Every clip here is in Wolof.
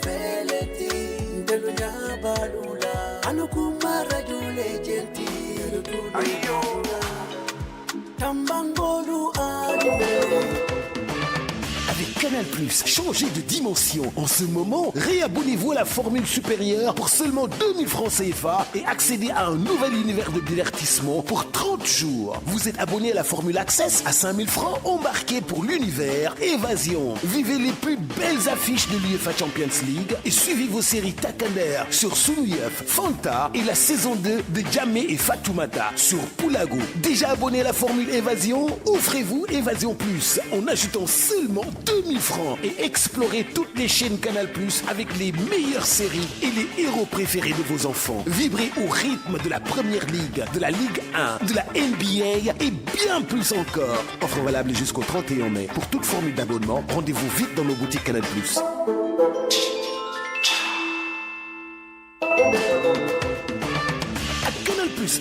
feleti ndelunya balula anukuma rajule jenti ayo tambangolu alume. Avec Canal+, changez de dimension. En ce moment, réabonnez-vous à la formule supérieure pour seulement 2000 francs CFA et accédez à un nouvel univers de divertissement pour 30 jours. Vous êtes abonné à la formule Access à 5000 francs, embarquez pour l'univers Évasion. Vivez les plus belles affiches de l'UEFA Champions League et suivez vos séries Takender sur Sunuyef, Fanta et la saison 2 de Jamé et Fatoumata sur Poulago. Déjà abonné à la formule Évasion, offrez-vous Évasion Plus en ajoutant seulement 2000 francs et explorez toutes les chaînes Canal+ avec les meilleures séries et les héros préférés de vos enfants. Vibrez au rythme de la Première Ligue, de la Ligue 1, de la NBA et bien plus encore. Offre valable jusqu'au 31 mai. Pour toute formule d'abonnement, rendez-vous vite dans nos boutiques Canal+.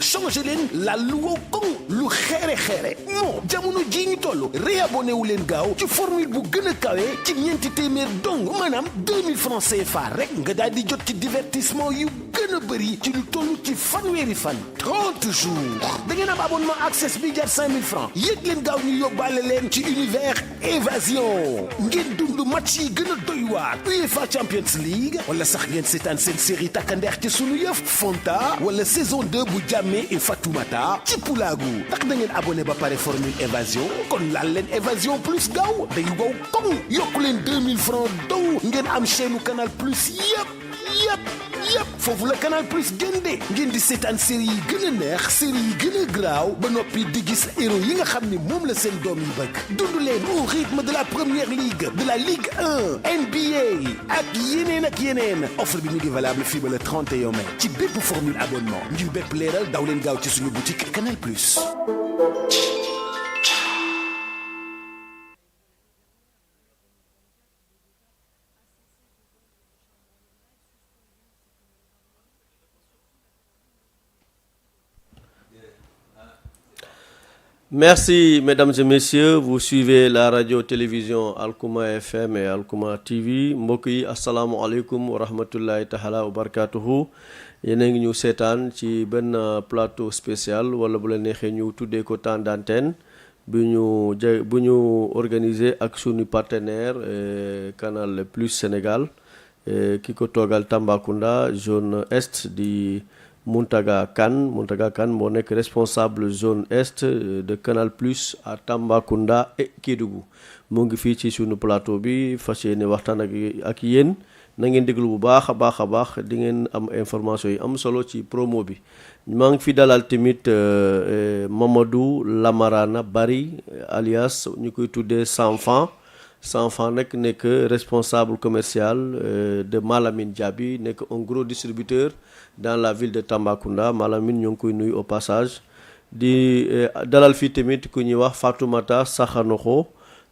Changez leen la luwa kon lu xeere non jamono ji ñu tollu réabonné wu leen gaaw ci formule bu gën a kawe ci ñeenti téeméer dong maanaam 2000 francs CFA rek nga daal di jot ci divertissement yu gën a bëri ci lu toll ci fanweeri fan 30 jours da ngeen am abonnement access bi jar 5000 francs yëg leen gaaw ñu yóbbaale leen ci univers Évasion ngeen dund match yi gën a doy waar UEFA Champions League wala sax ngeen seetaan seen série takkandeex ci sunu yëf Fanta wala saison 2 bu Jamé et Fatoumata ci Poulago ndax da ngeen abonné ba pare formule Évasion kon laal leen Évasion Plus gaaw day wow koŋ yokku leen 2000 francs dong ngeen am chaîne Canal Plus yëpp foofu la Canal Plus gënde ngeen di seetaan série yi gën a neex série yi gën a graaw ba noppi di gis héros yi nga xam ne moom la seen doom yi bëgg dund leen au rythme de la Première Ligue de la Ligue 1 NBA ak yeneen offre bi mi ngi valable fii ba le 31 mai ci bépp formule abonnement ngir bépp leeral daw leen gaaw ci suñu boutique Canal Plus. Merci, mesdames et messieurs. Vous suivez la radio-télévision Alkouma FM et Alkouma TV. mbokk yi asalaamualeykum wa rahmatullahi taala wa barakatuhu. yéen a ngi ñu seetaan ci benn plateau spécial wala bu la neexee ñu tuddee ko temps d'antenne bu ñu organisé ak sunu partenaire Canal Plus Sénégal ki ko toogal Tambacounda zone est di Muntaga Kane moo nekk responsable zone est de Canal Plus à Tambacounda et Kédougou mu ngi fii ci sunu plateau bi fas yéene waxtaan ak yéen na ngeen déglu bu baax a baax di ngeen am information yi am solo ci promo bi maa ngi fi dalal tamit Mamadou Lamarana Bari alias ñu koy tuddee Sanfan nekk responsable commercial de Malamine Diaby nekk un gros distributeur dans la ville de Tambacounda Malamine ñoo ngi koy nuyu au passage di dalal fii tamit ku ñuy wax Fatoumata Sakhanokho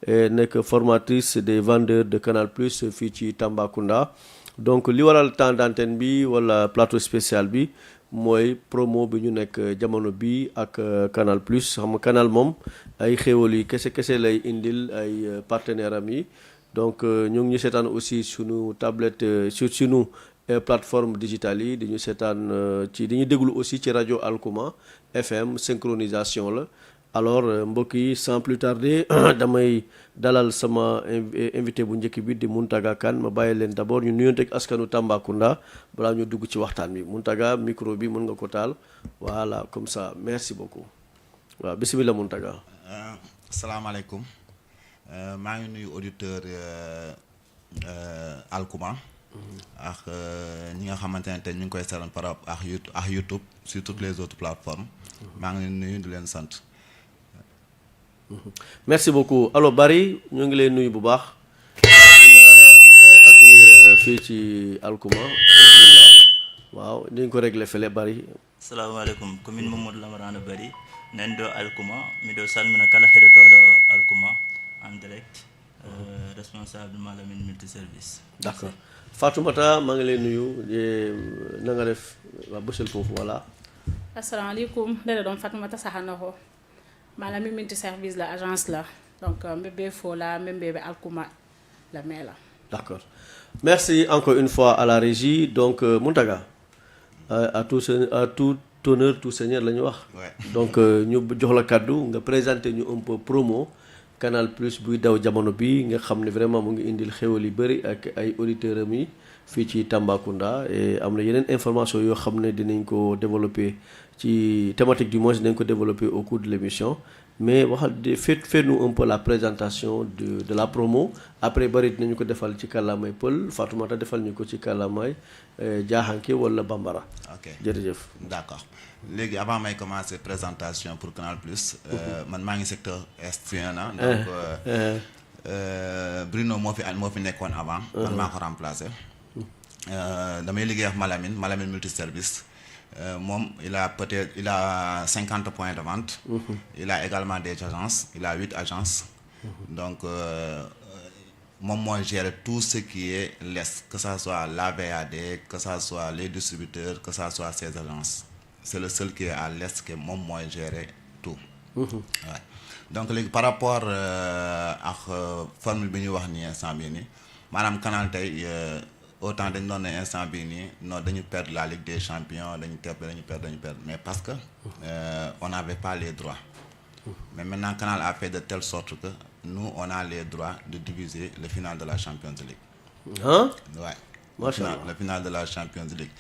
nekk formatrice des vendeurs de Canal Plus fii ci Tambacounda donc li waral temps d'antenne bi wala plateau spécial bi mooy promo bi ñu nekk jamono bi ak Canal Plus xam nga Canal moom ay xéwal yi kese lay indil ay partenaires am yi donc ñu ngi ñu seetaan aussi sunu tablette sur sunu plateforme digitale yi di ñu seetaan ci di ñu déglu aussi ci rajo Alkouma FM synchronisation la alors mbokk yi sans plus tarder damay dalal sama invité bu njëkk bi di Muntaga Kane ma bàyyi leen d'abord ñu nuyonte ak askanu Tambacounda balaa ñu dugg ci waxtaan bi Muntaga micro bi mën nga ko taal voilà comme ça merci beaucoup waaw bismillah Muntaga. asalaamaaleykum maa ngi nuyu auditeur Alkouma ak ñi nga xamante ne tey ñu ngi koy seetaan par rapport ak YouTube sur toutes les autres plateformes maa ngi leen nuyu di leen sant. merci beaucoup alors Bari ñu ngi lay nuyu bu baax accueillir fii ci Alkouma waaw ni ñu ko réglé fële Bari. assalamualeykum commune Mamadou Lamarana Bari nan do Alkouma mi do salmina kala heɗotoɗo Alkouma en direct responsable Malamine multiservice. d'accord Fatoumata maa ngi lay nuyu na nga def waa bësal foofu voilà. asalaamaaleykum dara doon Fatoumata Sakhanokho Malamine multiservice la agence la donc mbébé fo la mbébé Alkouma la mela D'accord. Merci encore une fois à la régie. Donc, Mountaga, à tout honneur, tout seigneur, la ñu wax. Donc, ñu jox la kaddu nga présenter ñu un peu promo Canal Plus buy daw jamono bi nga xam ne vraiment mu ngi indil xéwal yu bëri ak ay auditeurs am yi fii ci Tambacounda et am na yeneen information yoo xam ne dinañ ko développer ci thématique du moins dinañ ko développer au cours de l'émission. Mais faites-nous un peu la présentation de la promo. Après, bari dinañu ko defal ci kàllaamay Pël Fatoumata defal ñu ko ci kàllaamay Jaaxanke wala Bambara. Ok jërëjëf. D'accord léegi avant may commencer présentation pour Canal Plus. man maa ngi secteur est na donc Bruno moo fi nekkoon avant. man maa ko remplacé. damay liggéey ak Malamine multiservice. Il a 50 points de vente. Il a également des agences. Il a 8 agences. Donc, moi, gère tout ce qui est l'Est, que ce soit la VAD, que ce soit les distributeurs, que ce soit ces agences. C'est le seul qui est à l'Est que moi, gère tout. Ouais. Donc, par rapport à la formule que nous avons, Madame Canal Tay, autant dañ doon ne instant bii nii non dañu perdre la Ligue des Champions dañu perdre mais parce que on n'avait pas les droits. Mais maintenant Canal a fait de telle sorte que nous on a les droits de diviser le final de la Champions League. Hein? Ouais. Le final de la Champions League.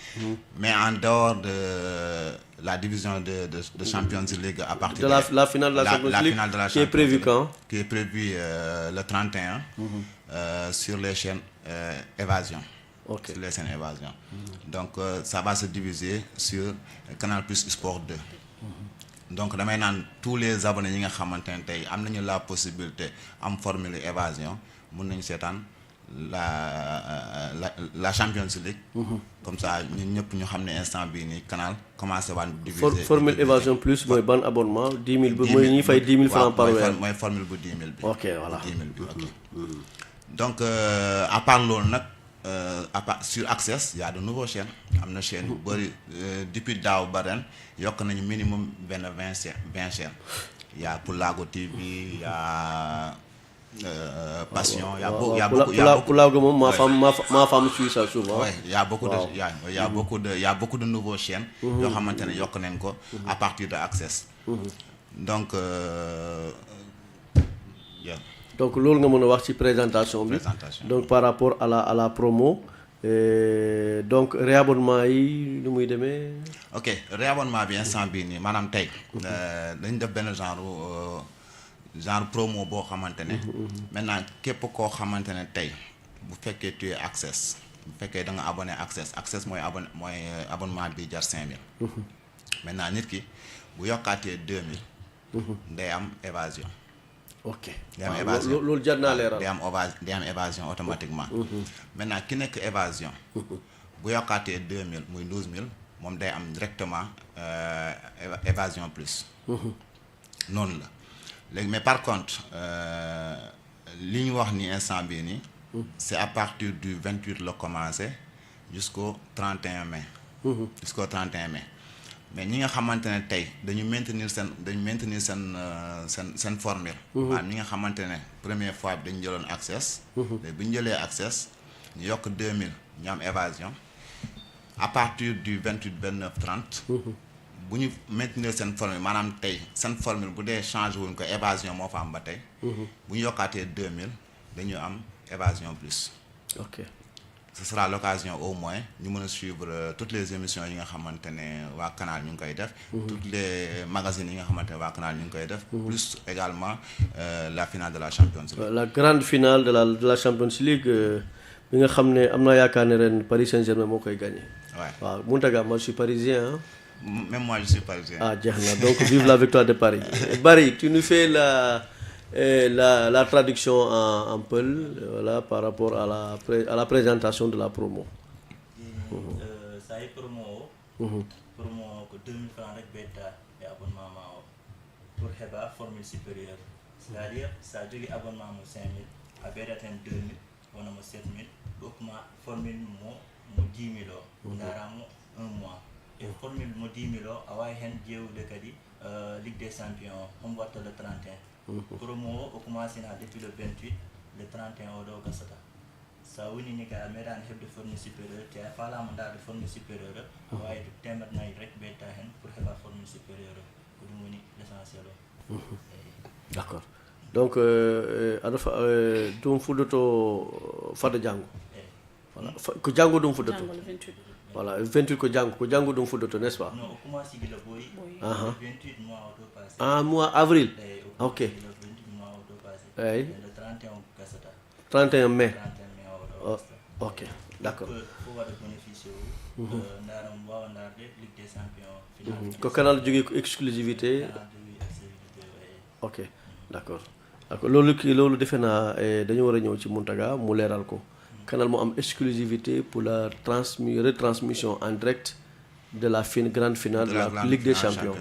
Mais en dehors de la division de Champions League à partir de la finale de la Champions League qui est prévue quand? Qui est prévue le 31 sur les chaînes Évasion. Okay. Sur les chaînes Évasion. Donc ça va se diviser sur Canal Plus Sport 2. Donc damay naan tous les abonnés yi nga xamante ne tey am nañu la possibilité am formule Évasion mun nañu seetaan la Champions League. Comme ça ñun ñëpp ñu xam ne instant bii nii Canal commencé waan diviser. Formule Évasion Plus mooy ban abonnement 10 000 bi mooy ñuy fay 10 000 francs par weer. mooy formule bu 10 000 bi. Ok voilà 10 000 bi ok. Donc à part loolu nag sur Access il y a de nouveaux chaînes am na chaîne yu bëri depuis daaw ba ren yokk nañu minimum 20 chaînes. Il y a Pulago TV, il y a Passion, il y a beaucoup. Pulago moom ma femme suit ça souvent. Ouais, il y a beaucoup de nouveaux chaînes yoo xamante ne yokk nañ ko à partir de Access. Donc donc loolu nga mën a wax ci présentation bi. Donc par rapport à la promo donc réabonnement yi nu muy demee. Ok réabonnement bi instant bii nii maanaam tey dañ def benn genre promo boo xamante ne. Maintenant képp koo xamante ne tey bu fekkee tu es Access bu fekkee da nga abonné Access mooy abonnement bi jar 5 000. Maintenant nit ki bu yokkaatee 2 000. day am évasion. Ok day am évasion loolu jar naa leeral. day am évasion automatiquement. Maintenant ki nekk évasion. bu yokkaatee 2 000 muy 12 000 moom day am directement évasion plus. noonu la léegi mais par contre li ñu wax ni instant bii nii. c'est à partir du 28 la commencé jusqu'au 31 mai. Jusqu'au 31 mai. Mais ñi nga xamante ne tey dañu maintenir seen formule. Maanaam ñi nga xamante ne première fois bi dañu jëloon Access. léegi bu ñu jëlee Access ñu yokk 2000 ñu am évasion à partir du 28 29 30. bu ñu maintenir seen formule maanaam tey seen formule bu dee changé wuñ ko évasion moo fa am ba tey. bu ñu yokkaatee 2000 dañu am évasion plus. Ok. Ce sera l'occasion au moins ñu mën a suivre toutes les émissions yi nga xamante ne waa Canal ñu ngi koy def. toutes les magazines yi nga xamante ne waa Canal ñu ngi koy def. plus également la finale de la Champions League. La grande finale de la Champions League bi nga xam ne am naa yaakaar ne ren Paris Saint-Germain moo koy gagné. waaw Mountaga moi je suis parisien hein. Même moi je suis parisien. Ah jeex na donc vive la victoire de Paris. Barry tu nous fais la traduction en Peul voilà par rapport à la présentation de la promo. Ça est promo ko 2000 francs rek beta et abonnement ma pour heba formule supérieure. C'est-à-dire ça jogi abonnement mo 5000 a bedaten 2000 wona mo 7000 dokuma formule mo 10000 o ndaramo 1 mois. Et formule mo 10 000 a wawi hen jewde kadi Ligue des Champions on watta le 31. Promo o commencé depuis le 28 le 31 o ɗo gasata sa woni ni ka meɗani hebde formule supérieur te a falama darde formule supérieur wawi temet nayyi rek ɓeyta hen pour heɓa formule supérieur ko ɗum woni l'essentiel o d'accord donc aɗa ɗum fuɗɗoto fada janggo voilà ko janggo ɗum fuɗɗoto janggo le 28 voilà 28 ko janggo ɗum fuɗɗoto n'est ce pas non o commence gila boyi 28 mois auto passé mois avril ok 28 mois auto passé eyi le 31 gasata 31 mai 31 mai ok d'accord fo waɗa bénéficie o ndaram wawa darde ligue des champions final ko canal jogui ko exclusivité ok d'accord loolu defe naa dañu war a ñëw ci Mountaga mu leeral ko canal moo am exclusivité pour la retransmission en direct de la grande finale de la Ligue des Champions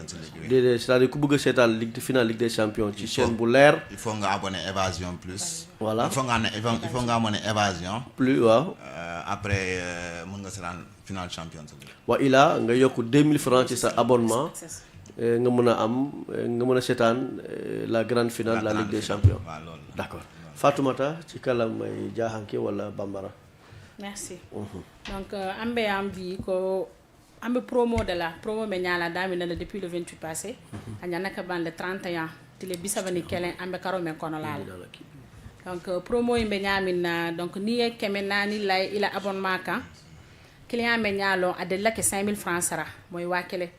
c'est-à-dire ku bëgg a seetaan finale Ligue des Champions ci chaîne bu leer il faut nga abonné Évasion Plus voilà il faut nga abonné Évasion plus waaw après mën nga seetaan finale Champions League waa ilaa nga yokk 2000 francs ci sa abonnement nga mën a seetaan la grande finale de la Ligue des Champions d'accord Fatoumata ci kalamay jaahanke wala bambara merci donc ambe ambi ko ambe promo me nyala daminala depuis le 28 passé anyana ka ban le 31 tile bisabani kelen ambe karo men kono lala donc promo imbe nyamina donc ni e kemenani lay ila abonnement kan client me nyalo adella ke 5000 francs sara moy wakele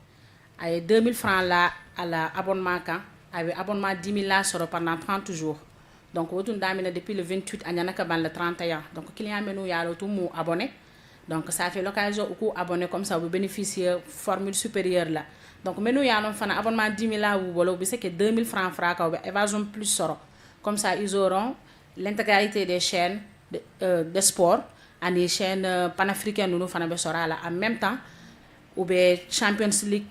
ay 2000 francs là à l'abonnement kan avec abonnement 10 000 là sera pendant 30 jours donc wotun damina depuis le 28 anyana ka ban le 31 donc client menu yalo tout mu abonné donc ça fait l'occasion ou abonné comme ça vous bénéficier formule supérieure là donc menu yalo fana abonnement 10 000 là ou bolo bi c'est que 2000 francs fraka ou Évasion Plus soro comme ça ils auront l'intégralité des chaînes de sport et les chaînes panafricaines nous fana be sora là en même temps ou be Champions League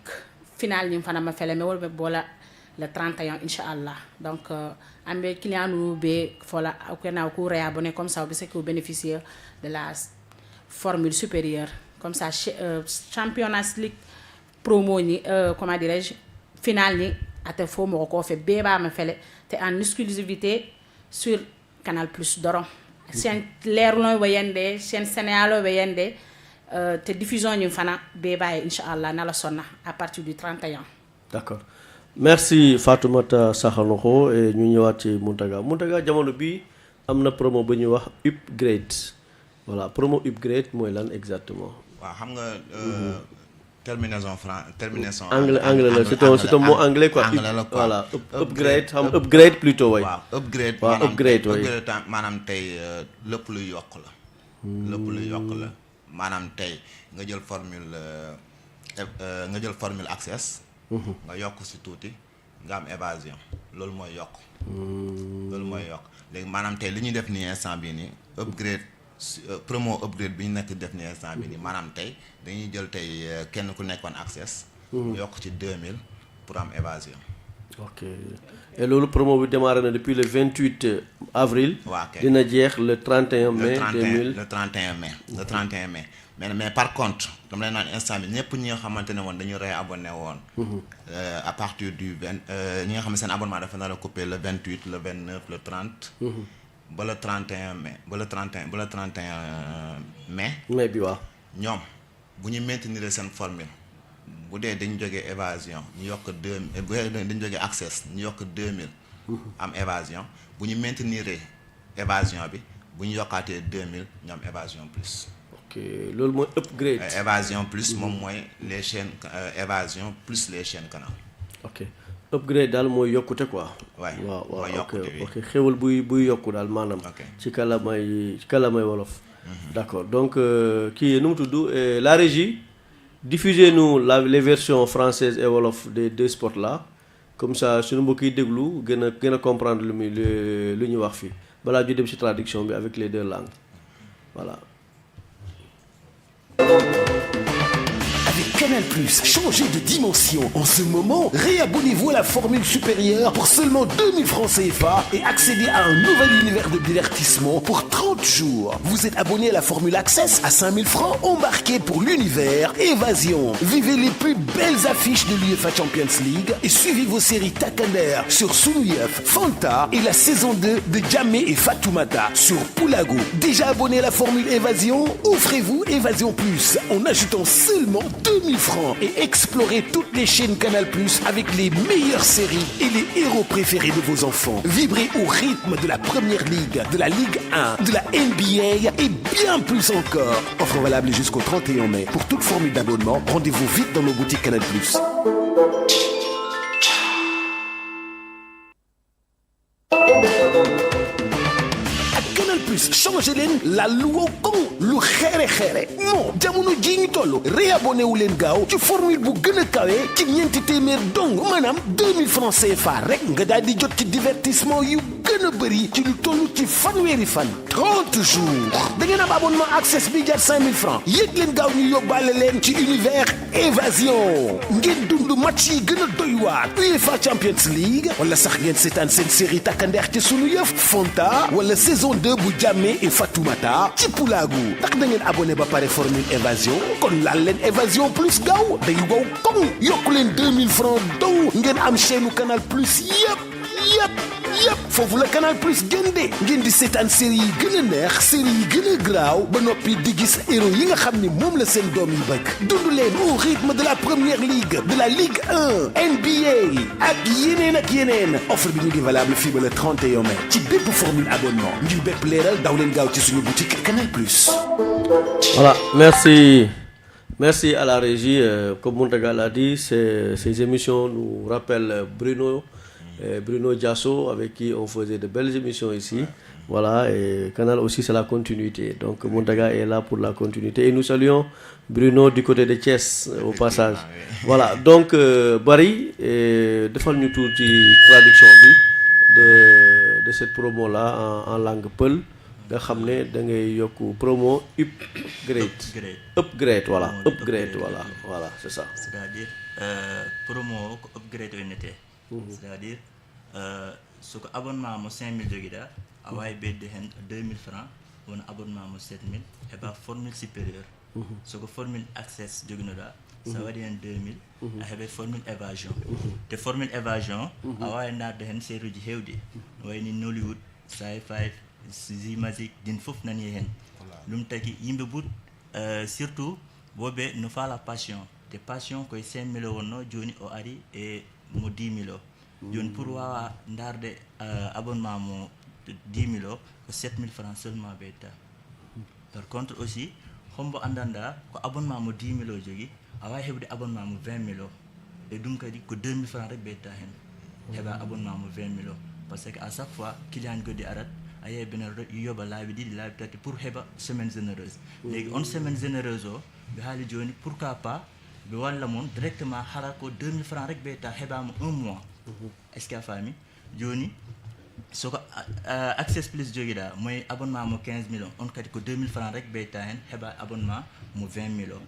finale ni fana ma fele me wolbe bola le 31 inchallah donc ambe client nous be fola ko na ko réabonné comme ça c'est que vous bénéficier de la formule supérieure comme ça Champions League promo ni comment dirais-je finale ni ate fo mo ko fe beba ma fele te en exclusivité sur Canal Plus doron sen lerlo wayende sen Sénégal wayende te diffusion ñu fana beba inchallah na la sonna à partir du 31 d'accord merci Fatoumata Sakhanokho et ñu ñëwaat ci Mountaga jamono bi amna promo bu ñu wax upgrade voilà promo upgrade mooy lan exactement waaw xam nga terminaison anglais la c'est un mot anglais quoi voilà upgrade xam upgrade plutôt way waaw upgrade maanaam tey lépp luy yokk la maanaam tey nga jël formule access nga yokk si tuuti nga am évasion loolu mooy yokk léegi maanaam tey li ñuy def nii instant bii nii upgrade promo upgrade bi ñu nekk def nii instant bii nii maanaam tey dañuy jël tey kenn ku nekkoon access yokk ci 2000 pour am évasion ok et loolu promo bi démarré na depuis le 28 avril dina jeex le 31 mai 2000 le 31 mai mais par contre dama lay naan instant bi ñëpp ñi nga xamante ne woon dañu réabonné woon à partir du 20 ñi nga xam ne seen abonnement dafa nar a coupé le 28 le 29 le 30 ba le 31 mai bi waaw ñoom bu ñu maintenir seen formule bu dee dañu jógee évasion ñu yokk 2000 bu dee dañu jógee access ñu yokk 2000 am évasion bu ñu maintenir évasion bi bu ñu yokkaatee 2000 ñu am évasion plus ok loolu mooy upgrade évasion plus moom mooy les chaînes évasion plus les chaînes canal ok upgrade daal mooy yokkute quoi waaw ok xewal buy yokku daal maanaam ci kalamay wolof d'accord donc kii nu mu tudd la régie diffusez-nous les versions françaises et wolof des deux sports là comme ça suñu mbokk yi déglu gën a comprendre lu ñu wax fii balaa ñu dem ci traduction bi avec les deux langues voilà Avec Canal+, changez de dimension. En ce moment, réabonnez-vous à la formule supérieure pour seulement 2000 francs CFA et accédez à un nouvel univers de divertissement pour 30 jours. Vous êtes abonné à la formule Access à 5000 francs, embarquez pour l'univers Évasion. Vivez les plus belles affiches de l'UEFA Champions League et suivez vos séries Takender sur Sunuyef, Fanta et la saison 2 de Djamé et Fatoumata sur Poulago. Déjà abonné à la formule Évasion? Offrez-vous Évasion Plus en ajoutant seulement 2000 francs et explorez toutes les chaînes Canal+ avec les meilleures séries et les héros préférés de vos enfants. Vibrez au rythme de la Première Ligue, de la Ligue 1, de la NBA et bien plus encore. Offre valable jusqu'au 31 mai. Pour toute formule d'abonnement, rendez-vous vite dans nos boutiques Canal+. Changez leen la luwa kong lu xeere non jamono ji ñu toll réabonné wu leen gaaw ci formule bu gën a kawe ci ñeenti téeméer dong maanaam 2000 francs CFA rek nga daal di jot ci divertissement yu gën a bëri ci lu toll ci fanweeri fan 30 jours da ngeen am abonnement access bi jar 5000 francs yéeg leen gaaw ñu yóbbaale leen ci univers Évasion ngeen dund match yi gën a doy waar UEFA Champions League wala sax ngeen seetaan seen série takkandeex ci sunu yëf Fanta wala saison 2 bu Djamé et Fatoumata ci Poulago ndax da ngeen abonné ba pare formule Évasion kon laal leen Évasion Plus gaaw day wow koŋ yokku leen 2000 francs dong ngeen am chaîne Canal Plus yëpp foofu la Canal Plus gënde ngeen di seetaan série yi gën a neex série yi gën a graaw ba noppi di gis héros yi nga xam ni moom la seen doom yi bëgg dund leen au rythme de la Première Ligue de la Ligue 1 NBA ak yeneen offre bi ñu ngi valable fii ba le 31 mai ci bépp formule abonnement ngir bépp leeral daw leen gaaw ci suñu boutique Canal Plus. Voilà, merci à la régie. Comme Mountaga l'a dit, ces émissions nous rappellent Bruno Diasso avec qui on faisait de belles émissions ici. Voilà, et Canal aussi c'est la continuité. Donc Mountaga est là pour la continuité. Et nous saluons Bruno du côté de Thiès au passage. Voilà, donc Barry, defal ñu tuuti traduction bi de cette promo-là en langue peul. nga xam ne da ngay yokk promo upgrade voilà c'est ça. C'est-à-dire promo ko upgrade o nete. C'est-à-dire so ko abonnement mo 5000 joguida a wawi bedde hen 2000 francs wona abonnement mo 7000 heba formule supérieure. So ko formule access joginoɗa sa waɗi hen 2000 a heɓe formule évasion te formule évasion a wawi nadde hen série uji hewɗi wayni Nollywood Sci-Fi Zimazik din fof nani hen ɗum tagi yimɓe ɓuur surtout woɓe no faala passion te passion koye 5000 wonno joni o ari e mo 10000 o joni pour wawa darde abonnement mo 10000 o ko 7000 francs seulement ɓeyta par contre aussi hombo andanda ko abonnement mo 10000 o jogui a wawi heɓde abonnement mo 20000 o e ɗum kadi ko 2000 francs rek ɓeyta hen heɓa abonnement mo 20000 o par ce que à chaque fois client goɗɗi arat a yeehi bene yoɓa laabi ɗiɗi laabi tati pour heɓa semaine généreuse léegi on semaine généreuse o ɓe haali joni pourquoi pas ɓe walla mon directement hara ko 2000 francs rek ɓeyta heɓama 1 mois est ce que a faami joni soko access plus joguiɗa moye abonnement mo 15000 o on kadi ko 2000 francs rek ɓeyta hen heɓa abonnement mo 20000 o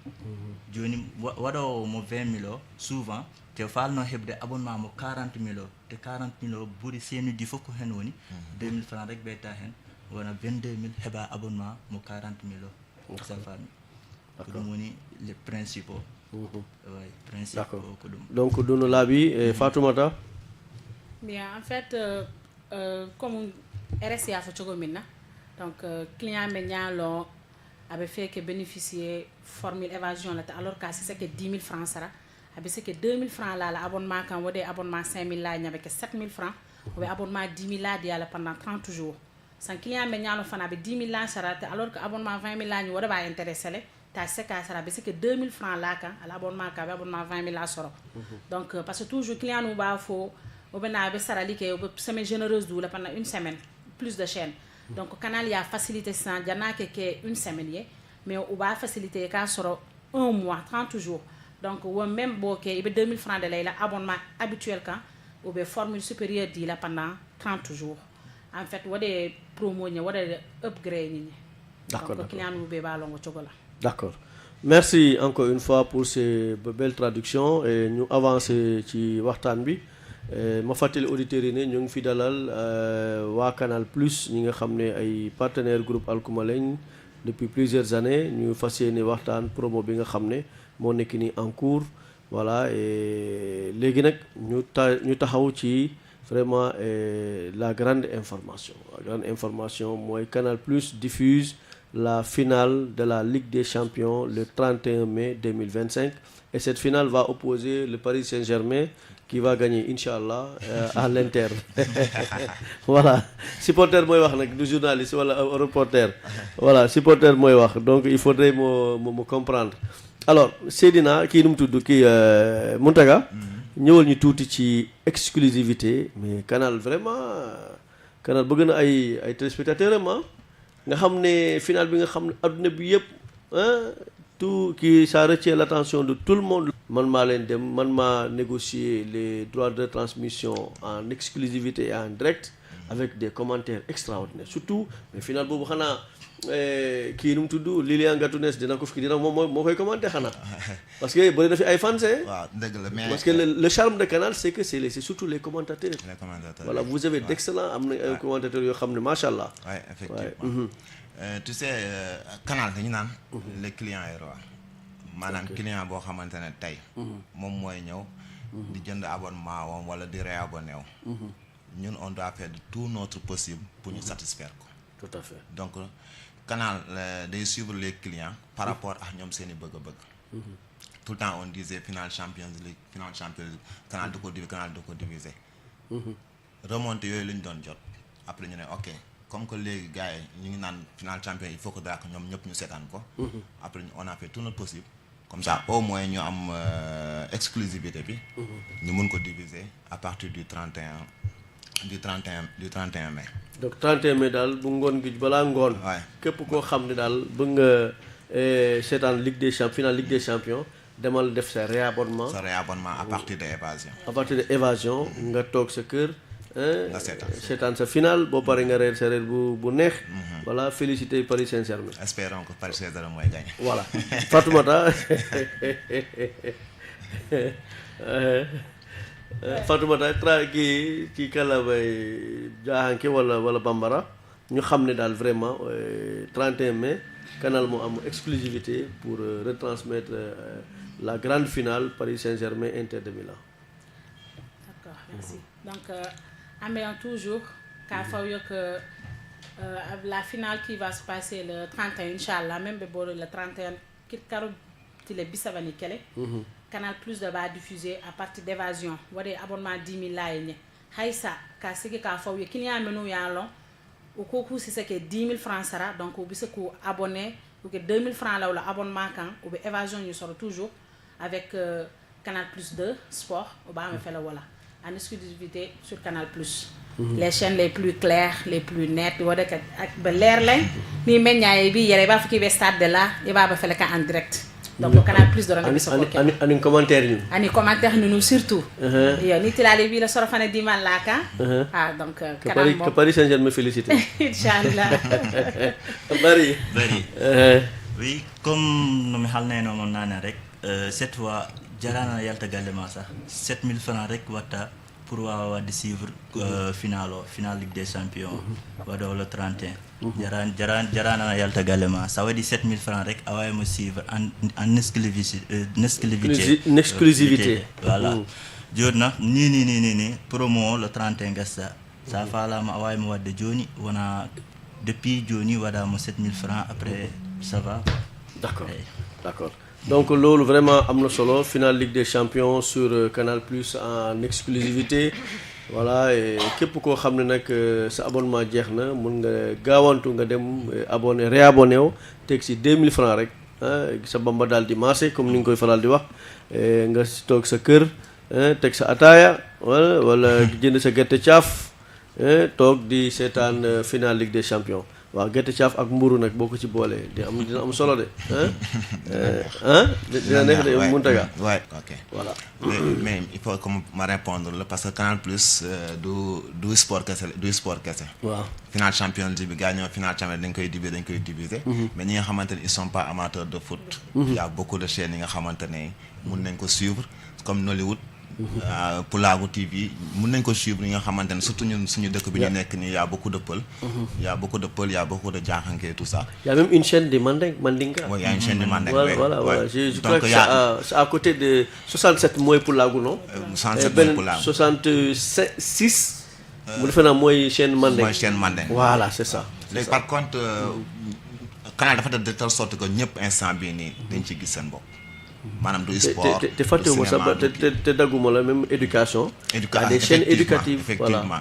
joni waɗowo mo 20000 o souvent te falno heɓde abonnement mo 40000 o te 40000 o ɓuuri senuji fof ko hen woni 2000 francs rek ɓeyta hen wona 22000 heɓa abonnement mo 40000 o sa faami ko ɗum woni les principaux principaux ko ɗum donc ɗum no laaɓi e Fatoumata. Bien, en fait comme RSA fo cogominna donc client ɓe ñaalo aɓe feke bénéficier formule évasion la alors ka si sake 10 000 francs sara aɓe sake 2000 francs lala abonnement kan waɗe abonnement 5000 la ñaɓe ke 7000 francs oɓe abonnement 10 000 la diyala pendant 30 jours san client ɓe ñaalo fana aɓe 10 000 la sara alors que abonnement 20 000 la ñi waɗa ɓa intéressé le ta seka sara aɓe sake 2000 francs la kan ala abonnement ka aɓe abonnement 20 000 la soro donc parce que toujours client nu ɓa fo oɓena ɓe sarali ke oɓe semaine généreuse du la pendant une semaine plus de chaîne donc canal ya facilité sans janake ke une semaine ye mais o ba facilité ka soro 1 mois 30 jours donc wo même bo ke ibe 2000 francs de layla abonnement habituel kan ou be formule supérieure di la pendant 30 jours en fait wade promo ni wade upgrade ni d'accord donc client wu be ba longo chogola d'accord merci encore une fois pour ces belles traductions et ñu avancer ci waxtaan bi ma fàttali auditeurs yi ne ñu ngi fi dalal waa Canal Plus ñi nga xam ne ay partenaires groupe Alcouma lañ depuis plusieurs années ñu fas yéene waxtaan promo bi nga xam ne moo nekk ni en cours voilà et léegi nag ñu taxaw ci vraiment la grande information mooy Canal Plus diffuse la finale de la Ligue des Champions le 31 mai 2025 et cette finale va opposer le Paris Saint-Germain qui va gagner Inch'Allah à l'Inter. Voilà, supporter mooy wax nag du journaliste wala reporter. Voilà, supporter mooy wax donc il faudrait me comprendre. Alors Seydina kii nu mu tudd kii Mountaga ñëwal ñu tuuti ci exclusivité mais Canal vraiment Canal bëgg na ay téléspectateurs am nga xam ne final bi nga xam ne adduna bi yëpp tout qui ça retient l'attention de tout le monde. Man maa leen dem man maa négocier les droits de transmission en exclusivité et en direct avec des commentaires extraordinaires surtout mais final boobu xanaa kii nu mu tudd Lilian Gatounes dina moom moo koy commenter xanaa parce que bëri na fi ay fans. waaw dëgg la mais parce que le charme de Canal c'est que c'est surtout les commentateurs. Voilà, vous avez d'excellents am na ay commentateurs yoo xam ne macha allah. oui effectivement. Tu sais Canal dañu naan les clients est roi maanaam client boo xamante ne tey moom mooy ñëw di jënd abonnement wam wala di réabonné wu ñun on doit faire de tout notre possible pour ñu satisfaire ko. Tout à fait. Donc Canal day suivre les clients par rapport ak ñoom seen i bëgg-bëgg. Tout le temps on disait finale Champions League Canal du ko diviser. Remonté yooyu la ñu doon jot après ñu ne ok comme que léegi gars yi ñu ngi naan finale champion il faut que daak ñoom ñëpp ñu seetaan ko. Après on a fait tout notre possible comme ça au moins ñu am exclusivité bi. ñu mun ko diviser à partir du 31 mai. Donc 31 mai daal bu ngoon gi balaa ngoon. képp koo xam ne daal bëgg nga seetaan Ligue des Champions finale Ligue des Champions demal def sa réabonnement. À partir de Évasion. À partir de Évasion nga toog sa kër. nga seetaan sa finale boo paree nga reer sa reer bu neex. Voilà, féliciter Paris Saint-Germain. Espérons que Paris Saint-Germain mooy gagner. Voilà, Fatoumata. Fatoumata kii kala bay jaaxanke wala bambara ñu xam ne daal vraiment 31 mai Canal moo am exclusivité pour retransmettre la grande finale Paris Saint-Germain Inter de Milan. D'accord, merci. Donc en toujours qu'à faire que la finale qui va se passer le 31 Inch'Allah même le 31 karo tile bisavani kele. Canal Plus de va diffuser à partir d'Évasion. Vous avez abonnement 10 000 là. Haïsa, car c'est que quand il y a un menu long, au cours si c'est que 10 000 francs sera, donc vous avez abonné, ou que 2 000 francs là, l'abonnement quand, ou Évasion, nous sera toujours avec Canal Plus 2 Sport, ou bien on fait le voilà, en exclusivité sur Canal Plus. Les chaînes les plus claires, les plus nettes, vous voyez que l'air là, ni même il y a pas qui stade de là, il va faire le cas en direct. Donc le Canal Plus de rendre ça pour ani commentaire ñu ani commentaire ñu surtout yo nit la bi la soro fane di man la ka donc Canal que Paris Saint-Germain félicité inchallah bari oui comme no mi halne no mon nana rek cette fois jarana yalta galle ma sax 7000 francs rek watta pour wa de suivre finale Ligue des Champions wado le 31 jarana yalta galema ça veut dire 7000 francs rek away mo suivre en exclusivité voilà jodna ni promo le 31 gassa ça fala ma away mo wadde joni wona depuis joni wada mo 7000 francs après ça va d'accord donc loolu vraiment am na solo finale Ligue des Champions sur Canal Plus en exclusivité voilà et képp koo xam ne nag sa abonnement jeex na mun nga gaawantu nga dem réabonné wu teg si 2000 francs rek sa bamba daal di marché comme ni nga koy faral di wax nga toog sa kër teg sa ataaya wala jënd sa gerte caaf toog di seetaan finale Ligue des Champions waaw gerte caaf ak mburu nag boo ko ci boolee dina am solo de dina neex de Mountaga ouais ok voilà mais il faut comme ma répondre la parce que Canal Plus du sport kese waaw final Champions League bi gars ñoo final Champions dañ koy diviser mais ñi nga xamante ne ils sont pas amateurs de foot il y a beaucoup de chaînes yi nga xamante ne mun nañ ko suivre comme Nollywood Pulaagu TV mun nañ ko suivre ñi nga xamante ne surtout ñun suñu dëkk bi ñu nekk nii y a beaucoup de Peul y a beaucoup de Peul y a beaucoup de Diakhanké et tout ça. Y a même une chaîne de Mandinka. Oui, il y a une chaîne de Mandinka. Voilà. Je crois que c'est à côté de 67 mooy Pulaagu non. 67 mooy Pulaagu 66. mu defe naa mooy chaîne Mandinka. mooy chaîne Mandinka. Voilà c'est ça. léegi par contre canal dafa def de telle sorte que ñëpp instant bii nii dañ ci gis seen bopp. maanaam du sport te fàttewuma sax te dagguma la même éducation. y a des chaînes éducatives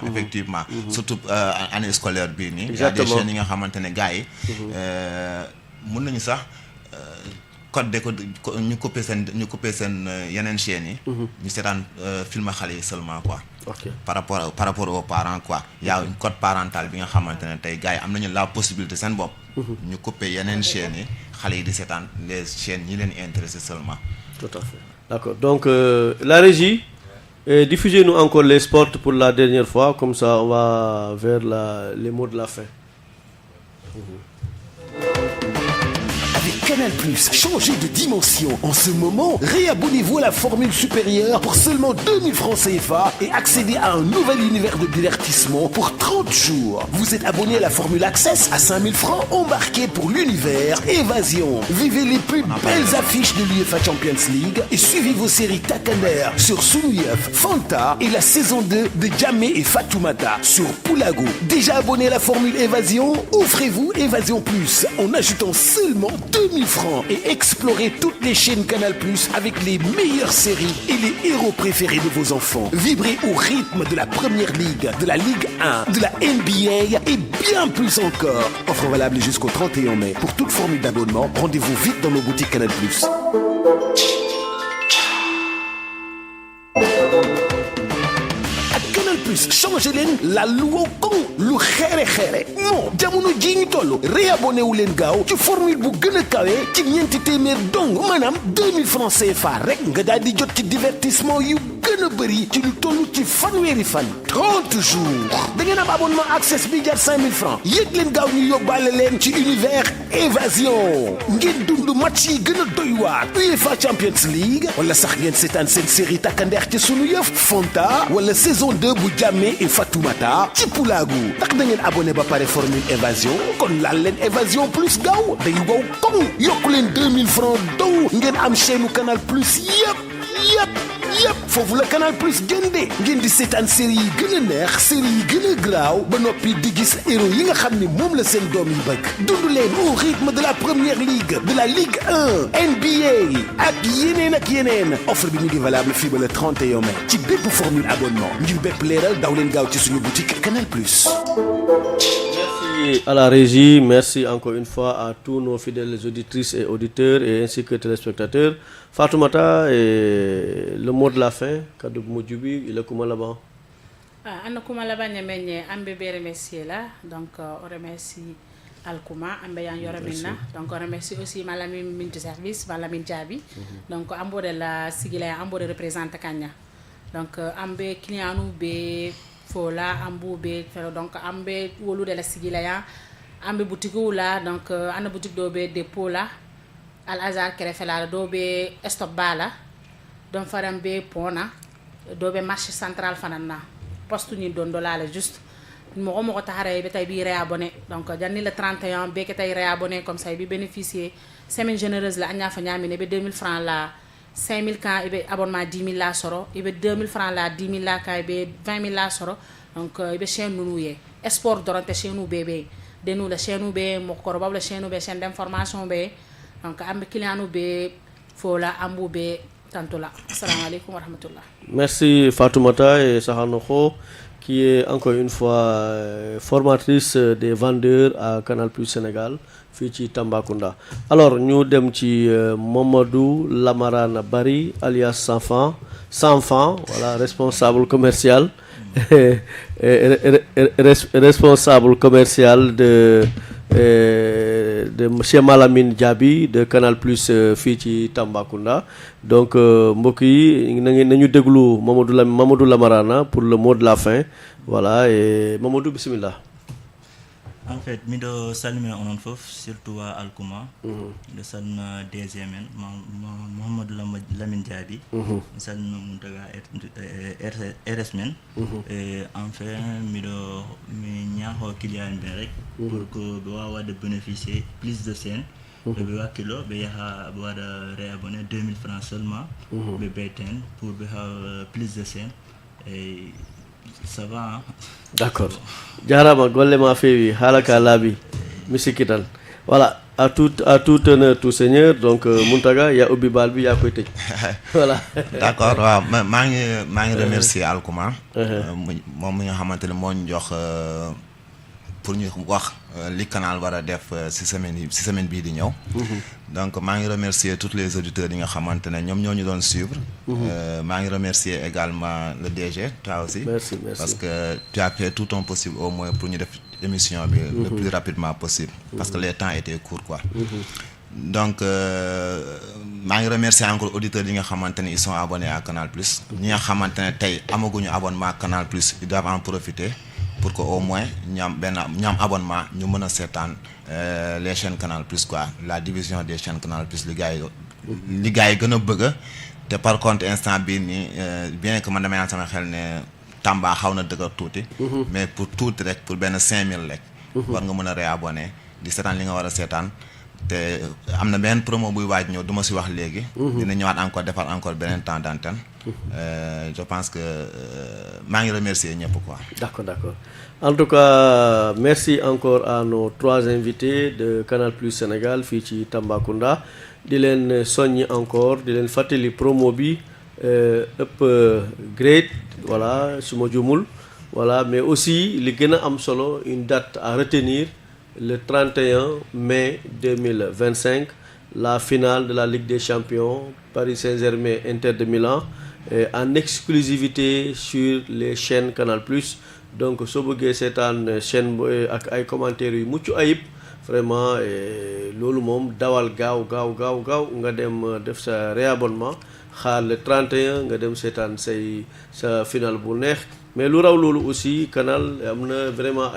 effectivement surtout année scolaire bii nii. exactement y a des chaînes yi nga xamante ne gars yi. mun nañu sax code de ko ñu coupé seen yeneen chaînes yi. ñu seetaan film xale yi seulement quoi. ok par rapport aux parents quoi. y a une code parental bi nga xamante ne tey gars yi am nañu la possibilité seen bopp. ñu coupé yeneen chaînes yi xale yi di seetaan les chaînes ñi leen intéressé seulement. tout à fait d'accord donc la régie diffusez-nous encore les sports pour la dernière fois comme ça on va vers les mots de la fin. Avec Canal+, changez de dimension. En ce moment, réabonnez-vous à la formule supérieure pour seulement 2000 francs CFA et accédez à un nouvel univers de divertissement pour 30 jours. Vous êtes abonné à la formule Access à 5000 francs, embarqué pour l'univers Évasion. Vivez les plus belles affiches de l'UEFA Champions League et suivez vos séries Takander sur Sunuyef, Fanta et la saison 2 de Djamé et Fatoumata sur Pulaagu. Déjà abonné à la formule Évasion? Offrez-vous Évasion Plus en ajoutant seulement 2000 francs et explorez toutes les chaînes Canal+ avec les meilleures séries et les héros préférés de vos enfants. Vibrez au rythme de la Première Ligue, de la Ligue 1, de la NBA et bien plus encore. Offre valable jusqu'au 31 mai. Pour toute formule d'abonnement, rendez-vous vite dans nos boutiques Canal+. Changez leen la luwa koŋ lu xeere non jamono ji ñu toll réabonné wu leen gaaw ci formule bu gën a kawe ci ñeenti téeméer dong maanaam 2000 francs CFA rek nga daal di jot ci divertissement yu gën a bëri ci lu toll ci fanweeri fan 30 jours da ngeen am abonnement access bi jar 5000 francs yéeg leen gaaw ñu yóbbaale leen ci univers Évasion ngeen dund match yi gën a doy waar UEFA Champions League wala sax ngeen seetaan seen série takkandeex ci sunu yëf Fanta wala saison 2 bu Djamé et Fatoumata ci Pulaagu ndax da ngeen abonné ba pare formule Évasion kon laal leen Évasion Plus gaaw day wow koŋ yokku leen 2000 francs dong ngeen am chaîne Canal Plus yëpp foofu la Canal Plus jëndee ngeen di seetaan série yi gën a neex série yi gën a graaw ba noppi di gis héros yi nga xam ne moom la seen doom yi bëgg dund leen au rythme de la Première Ligue de la Ligue 1 NBA ak yeneen offre bi ñu ngi valable fii ba le 31 mai ci bépp formule abonnement ngir bépp leeral daw leen gaaw ci suñu boutique Canal Plus. Merci à la régie, merci encore une fois à tous nos fidèles auditrices et auditeurs et ainsi que téléspectateurs. Fatoumata, et le mot de la fin, kaddu mujj bi il est comment là-bas? Ana kuma la bañ meññe ambe be remercier là donc on remercie Alkuma ambe yan yoro minna donc on remercie aussi Malamine Minti Service Malamine Diaby donc ambode la sigila ambode représente Kanya donc ambe client be fola ambu be donc ambe wolu de la sigila ya ambe boutique la donc ana boutique do be dépôt la Al Azhar Kerefela do be stop bala don faram be pona do be marché central fanana poste ni don dolala juste mo ko taxare be tay bi réabonné donc janni le 31 be ke tay réabonné comme ça bi bénéficier semaine généreuse la anya fa ñami ne be 2000 francs la 5000 kan ibe abonnement 10000 la soro ibe 2000 francs la 10000 la kay be 20000 la soro donc ibe chaîne nunu ye sport doronte chaîne nu bébé de nous la chaîne nu be mo ko robab la chaîne nu be chaîne d'information be donc ambe client nu be fola ambu be tantola. Assalamu alaikum wa rahmatullah. Merci Fatoumata et Sahanokho qui est encore une fois formatrice des vendeurs à Canal Plus Sénégal fii ci Tambacounda. Alors ñu dem ci Mamadou Lamarana Bari alias Sanfan voilà responsable commercial responsable commercial de monsieur Malamine Diaby de Canal Plus fii ci Tambacounda donc mbokk yi nañu déglu Mamadou Lamarana pour le mot de la fin voilà et Mamadou bismillah. En fait, mido salmi onon fof surtout wa Alkuma. De salna DG men Mohamed Lamine Diaby. Salna Muntaga RS men. Et enfin mido mi ñaaxo client bi rek pour que be wawa de bénéficier plus de scènes. Be wakilo be yaha be wada réabonner 2000 francs seulement. Be beten pour be have plus de scènes et ça va hein? D'accord jarama golle ma feewi halaka laabi misikitan voilà à tout honneur tout seigneur donc Muntaga ya ubbi bal bi ya koy tëj voilà d'accord waaw maa ngi remercier Alkuma moom mi nga xamante ne moo ñu jox pour ñu wax li canal war a def si semaine bii di ñëw donc maa ngi remercier tous les auditeurs yi nga xamante ne ñoom ñoo ñu doon suivre maa ngi remercier également le DG toi aussi merci parce que tu as fait tout ton possible au moins pour ñu def émission bi le plus rapidement possible parce que les temps étaient courts quoi donc maa ngi remercier encore auditeurs yi nga xamante ne ils sont abonnés à Canal Plus ñi nga xamante ne tey amaguñu abonnement à Canal Plus ils doivent en profiter pour que au moins ñam abonnement ñu mën a seetaan les chaînes Canal Plus quoi la division des chaînes Canal Plus li gars yi gën a bëgg te par contre instant bii nii bien que man damay naan sama xel ne Tamba xaw na dëgër tuuti mais pour tuuti rek pour benn 5000 rek war nga mën a réabonné di seetaan li nga war a seetaan te am na benn promo buy waaj ñëw du ma si wax léegi dina ñëwaat encore defar encore beneen temps d'antenne je pense que maa ngi remercier ñëpp quoi. D'accord. En tout cas, merci encore à nos 3 invités de Canal Plus Sénégal fii ci Tambacounda di leen soññi encore di leen fàttali promo bi great voilà su ma jumul voilà mais aussi li gën a am solo une date à retenir le 31 mai 2025 la finale de la Ligue des Champions Paris Saint-Germain Inter de Milan en exclusivité sur les chaînes Canal Plus donc soo bëggee seetaan chaîne ak ay commentaires yu mucc ayib vraiment loolu moom dawal gaaw nga dem def sa réabonnement xaar le 31 nga dem seetaan sa finale bu neex mais lu raw loolu aussi Canal am na vraiment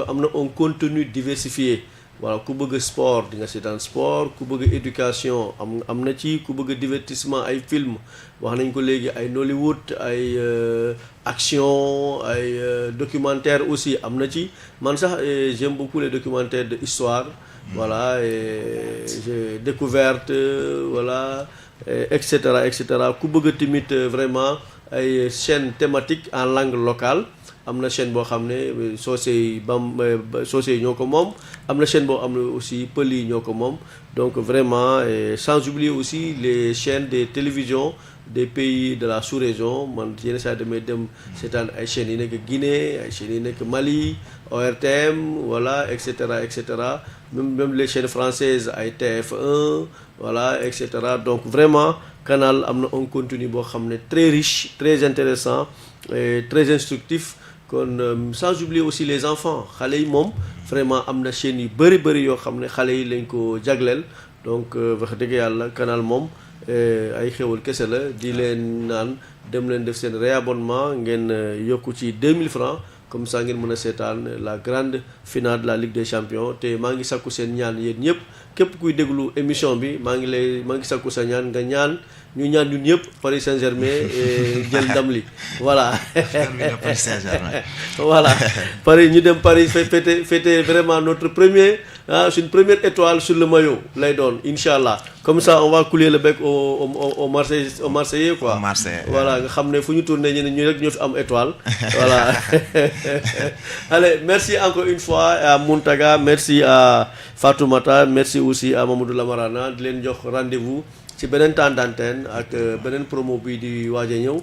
am na un contenu diversifié voilà ku bëgg sport di nga seetaan sport ku bëgg éducation am na ci ku bëgg divertissement ay film wax nañ ko léegi ay Nollywood ay action ay documentaire aussi am na ci man sax j'aime beaucoup les documentaires de histoire voilà j'ai découverte voilà et cetera ku bëgg tamit vraiment ay chaîne thématique en langue locale am na chaîne boo xam ne soose yi ñoo ko moom am na chaîne boo xam ne aussi pël yi ñoo ko moom donc vraiment sans oublier aussi les chaînes des télévisions des pays de la sous-région man yenn saa damay dem seetaan ay chaînes yi nekk Guinée ay chaînes yi nekk Mali ORTM voilà et cetera même les chaînes françaises ay TF1 voilà et cetera donc vraiment Canal am na un contenu boo xam ne très riche très intéressant et très instructif kon sans oublier aussi les enfants xale yi moom vraiment am na chaînes yu bëri yoo xam ne xale yi lañ ko jagleel donc wax dëgg yàlla Canal moom ay xewal kese la di leen naan dem leen def seen réabonnement ngeen yokku ci 2000 francs comme ça ngeen mën a seetaan la grande finale de la Ligue des Champions te maa ngi sakku seen ñaan yéen ñëpp képp kuy déglu émission bi maa ngi sakku sa ñaan nga ñaan ñu ñaan ñun ñëpp Paris Saint-Germain jël ndam li voilà. Paris Saint-Germain. voilà Paris ñu dem Paris fêter vraiment notre une première étoile sur le maillot lay doon inchallah comme ça on va couler le bec au Marseillais quoi. Voilà nga xam ne fu ñu tourné ñu rek ñoo fi am étoile voilà. Allez, merci encore une fois à Muntaga, merci à Fatoumata, merci aussi à Mamadou Lamarana di leen jox rendez-vous ci beneen temps d'antenne ak beneen promo bi di waaj a ñëw.